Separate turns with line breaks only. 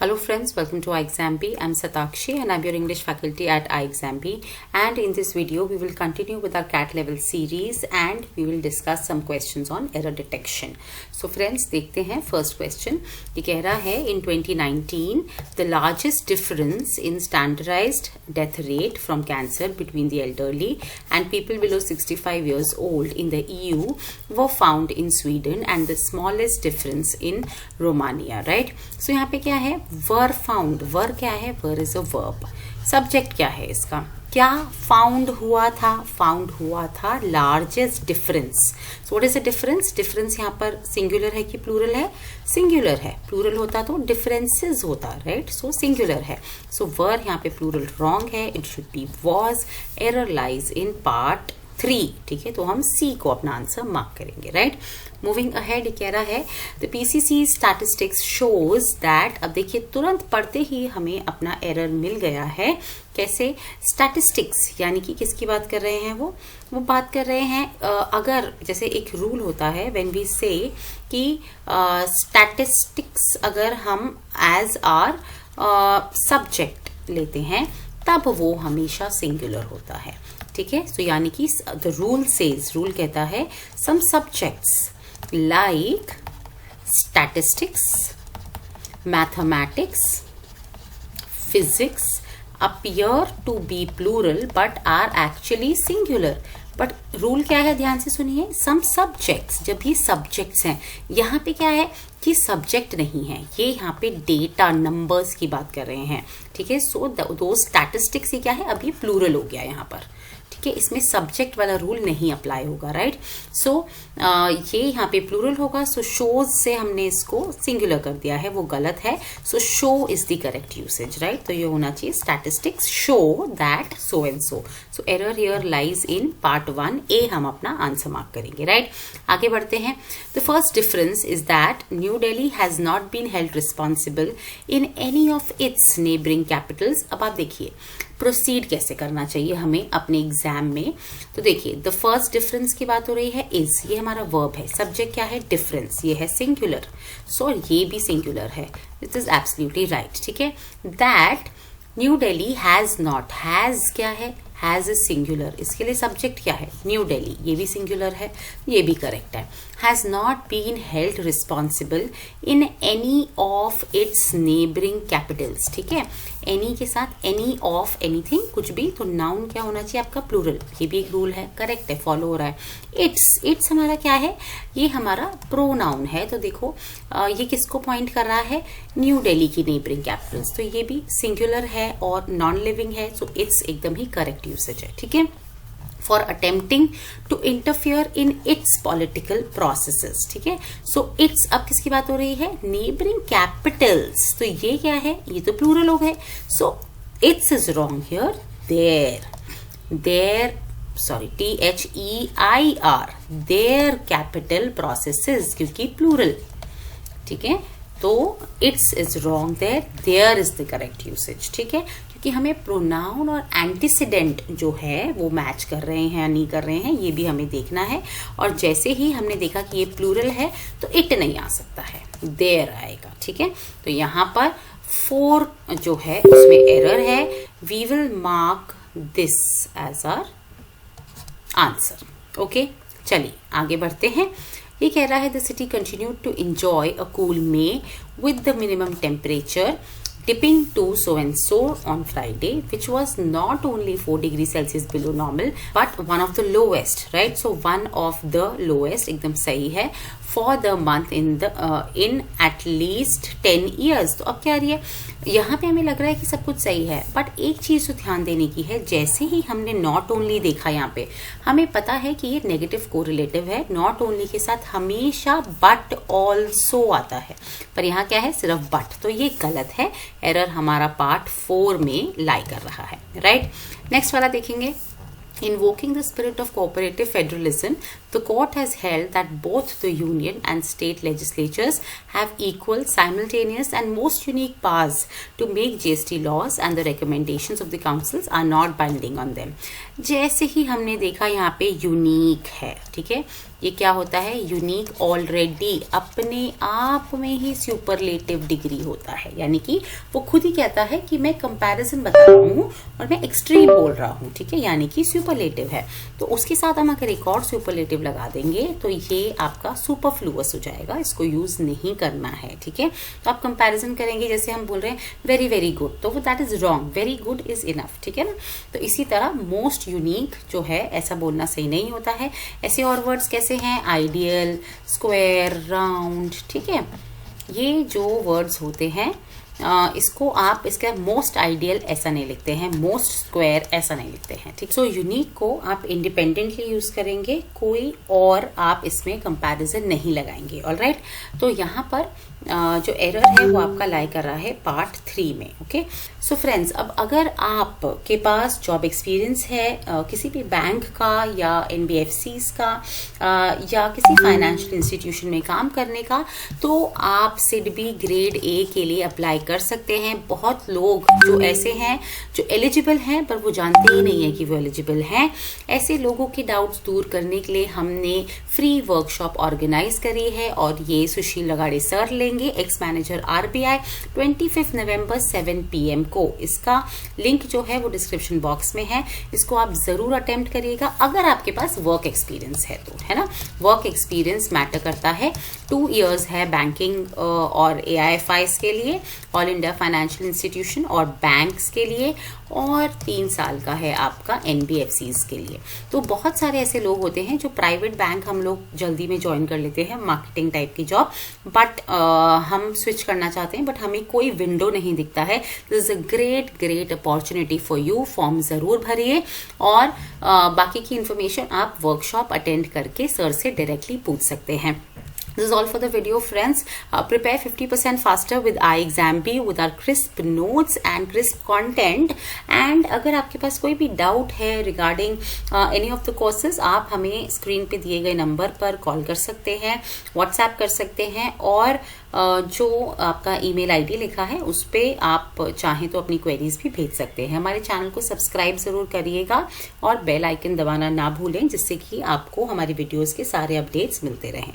Hello friends, welcome to iExamP. I'm Satakshi and I'm your English faculty at iExamP. And in this video, we will continue with our CAT level series and we will discuss some questions on error detection. So friends, देखते हैं first question. ये कह रहा है in 2019, the largest difference in standardized death rate from cancer between the elderly and people below 65 years old in the EU were found in Sweden and the smallest difference in Romania, right? So यहाँ पे क्या है? Were found. वर क्या है? वर is a verb. Subject क्या है इसका? क्या फाउंड हुआ था? फाउंड हुआ था largest difference. So what is the difference? Difference यहाँ पर सिंगुलर है कि प्लूरल है? सिंगुलर है. प्लूरल होता तो डिफरेंसेस होता, राइट? सो सिंगुलर है. सो वर यहाँ पे प्लूरल रॉन्ग है. It should be was. Error lies in part 3. ठीक है, तो हम सी को अपना आंसर मार्क करेंगे, राइट? मूविंग अहेड कह रहा है the PCC statistics shows that. अब देखिए तुरंत पढ़ते ही हमें अपना एरर मिल गया है. कैसे? स्टैटिस्टिक्स यानी कि किसकी बात कर रहे हैं? वो बात कर रहे हैं अगर जैसे एक रूल होता है व्हेन वी से कि स्टैटिस्टिक्स अगर हम एज आर सब्जेक्ट लेते हैं तब वो हमेशा सिंगुलर होता है. ठीक है, सो यानी कि द रूल सेज, रूल कहता है some subjects like statistics, mathematics, physics appear to be plural but are actually singular. But rule क्या है? ध्यान से सुनिए. सम सब्जेक्ट्स, जब ये सब्जेक्ट्स हैं, यहाँ पे क्या है कि सब्जेक्ट नहीं है, ये यहाँ पे डेटा नंबर्स की बात कर रहे हैं. ठीक है, सो दो स्टैटिस्टिक्स ये क्या है? अभी प्लूरल हो गया यहाँ पर. ठीक है, इसमें सब्जेक्ट वाला रूल नहीं अप्लाई होगा, राइट? सो ये यहाँ पे प्लूरल होगा. सो शोज से हमने इसको सिंगुलर कर दिया है, वो गलत है. So show is the correct usage, right? तो ये होना चाहिए statistics show that so and so. So error here lies in part 1. ए हम अपना आंसर मार्क करेंगे, राइट? आगे बढ़ते हैं. The first difference is that New Delhi has not been held responsible in any of its neighboring capitals. अब आप देखिए प्रोसीड कैसे करना चाहिए हमें अपने एग्जाम में. तो देखिए द फर्स्ट डिफरेंस की बात हो रही है इज, ये हमारा वर्ब है. सब्जेक्ट क्या है? डिफरेंस. ये है सिंगुलर. सो ये भी सिंगुलर है. This is absolutely right. ठीक है, that New Delhi has not. Has क्या है? Has is singular. इसके लिए सब्जेक्ट क्या है? न्यू दिल्ली. ये भी सिंगुलर है, ये भी करेक्ट है. Has not been held responsible in any of its neighboring capitals. ठीक है, एनी के साथ एनी ऑफ एनीथिंग, कुछ भी, तो नाउन क्या होना चाहिए आपका? प्लूरल. ये भी एक रूल है, करेक्ट है, फॉलो हो रहा है. इट्स, इट्स हमारा क्या है? ये हमारा प्रोनाउन है. तो देखो ये किसको पॉइंट कर रहा है? न्यू दिल्ली की नेबरिंग कैपिटल्स. तो ये भी सिंगुलर है और नॉन लिविंग है. सो इट्स एकदम ही करेक्ट यूसेज है. ठीक है, for attempting to interfere in its political processes. ठीक है, so its अब किसकी बात हो रही है? neighboring capitals. तो ये क्या है? ये तो प्लूरल हो गए. so its is wrong here. their sorry THEIR their capital processes क्योंकि प्लूरल. ठीक है, तो its is wrong there. There is the correct usage. ठीक है, क्योंकि हमें प्रोनाउन और एंटीसीडेंट जो है वो मैच कर रहे हैं या नहीं कर रहे हैं, ये भी हमें देखना है. और जैसे ही हमने देखा कि ये प्लूरल है तो इट नहीं आ सकता है, देयर आएगा. ठीक है, तो यहाँ पर 4 जो है उसमें एरर है. We will mark this as our answer. Okay, चलिए आगे बढ़ते हैं. ये कह रहा है the city continue to enjoy a cool May with the minimum temperature dipping to so and so on Friday, which was not only 4 degrees Celsius below normal but one of the lowest, right? So one of the lowest एकदम सही है for the month in at least 10 years. तो अब क्या आ रही है? यहाँ पे हमें लग रहा है कि सब कुछ सही है, बट एक चीज तो ध्यान देने की है. जैसे ही हमने नॉट ओनली देखा, यहाँ पे हमें पता है कि ये नेगेटिव कोरिलेटिव है. नॉट ओनली के साथ हमेशा बट ऑल्सो आता है, पर यहाँ क्या है? सिर्फ बट. तो ये गलत है. एरर हमारा पार्ट 4 में लाई कर रहा है, राइट? नेक्स्ट वाला देखेंगे. Invoking the spirit of cooperative federalism, The court has held that both the union and state legislatures have equal, simultaneous and most unique powers to make GST laws and the recommendations of the councils are not binding on them. जैसे ही हमने देखा यहाँ पे unique है, ठीक है, ये क्या होता है, यूनिक ऑलरेडी अपने आप में ही सुपरलेटिव डिग्री होता है, यानी कि वो खुद ही कहता है कि मैं कंपैरिजन बता रहा हूँ और मैं एक्सट्रीम बोल रहा हूँ, ठीक है, यानी कि सुपरलेटिव है। तो उसके साथ हम अगर एक और सुपरलेटिव लगा देंगे तो ये आपका सुपरफ्लुअस हो जाएगा, इसको यूज नहीं करना है, ठीक है। तो आप कंपैरिजन करेंगे, जैसे हम बोल रहे हैं वेरी वेरी गुड, तो वो that is wrong, very good is enough, ठीक है ना। तो इसी तरह मोस्ट यूनिक जो है ऐसा बोलना सही नहीं होता है। ऐसे और वर्ड्स कैसे हैं, आइडियल, स्क्वायर, राउंड, ठीक है, ये जो वर्ड्स होते हैं इसको आप इसका मोस्ट आइडियल ऐसा नहीं लिखते हैं, मोस्ट स्क्वायर ऐसा नहीं लिखते हैं, ठीक। सो यूनिक को आप इंडिपेंडेंटली यूज करेंगे, कोई और आप इसमें कंपैरिजन नहीं लगाएंगे, ऑलराइट। तो यहाँ पर जो एरर है वो आपका लाई कर रहा है पार्ट 3 में, ओके। सो फ्रेंड्स, अब अगर आपके पास जॉब एक्सपीरियंस है किसी भी बैंक का या NBFCs का या किसी फाइनेंशियल इंस्टीट्यूशन में काम करने का, तो आप सिडबी ग्रेड A के लिए अप्लाई कर सकते हैं। बहुत लोग जो ऐसे हैं जो एलिजिबल हैं पर वो जानते ही नहीं है कि वो एलिजिबल हैं। ऐसे लोगों के डाउट्स दूर करने के लिए हमने फ्री वर्कशॉप ऑर्गेनाइज करी है और ये सुशील लगाड़े सर लेंगे, एक्स मैनेजर RBI, 25 नवंबर 7 PM को। इसका लिंक जो है वो डिस्क्रिप्शन बॉक्स में है, इसको आप जरूर अटेम्प्ट करिएगा अगर आपके पास वर्क एक्सपीरियंस है तो, है ना। वर्क एक्सपीरियंस मैटर करता है। 2 इयर्स है बैंकिंग और AIFIs के लिए, ऑल इंडिया फाइनेंशियल इंस्टीट्यूशन और बैंक्स के लिए, और 3 साल का है आपका NBFCs के लिए। तो बहुत सारे ऐसे लोग होते हैं जो प्राइवेट बैंक हम लोग जल्दी में ज्वाइन कर लेते हैं, मार्केटिंग टाइप की जॉब, बट हम स्विच करना चाहते हैं बट हमें कोई विंडो नहीं दिखता है। This is a great opportunity for you. Form जरूर भरिए और बाकी की इंफॉर्मेशन आप वर्कशॉप अटेंड करके सर से डायरेक्टली पूछ सकते हैं। This is all for the video, friends. Prepare 50% faster with iExamB with our crisp notes and crisp content. And अगर आपके पास कोई भी डाउट है regarding any of the courses, आप हमें स्क्रीन पे दिए गए नंबर पर कॉल कर सकते हैं, व्हाट्सएप कर सकते हैं, और जो आपका ईमेल आईडी लिखा है उस पे आप चाहें तो अपनी क्वेरीज भी भेज सकते हैं। हमारे चैनल को सब्सक्राइब जरूर करिएगा और बेल आइकन दबाना ना भूलें, जिससे कि आपको हमारी वीडियोस के सारे अपडेट्स मिलते रहें।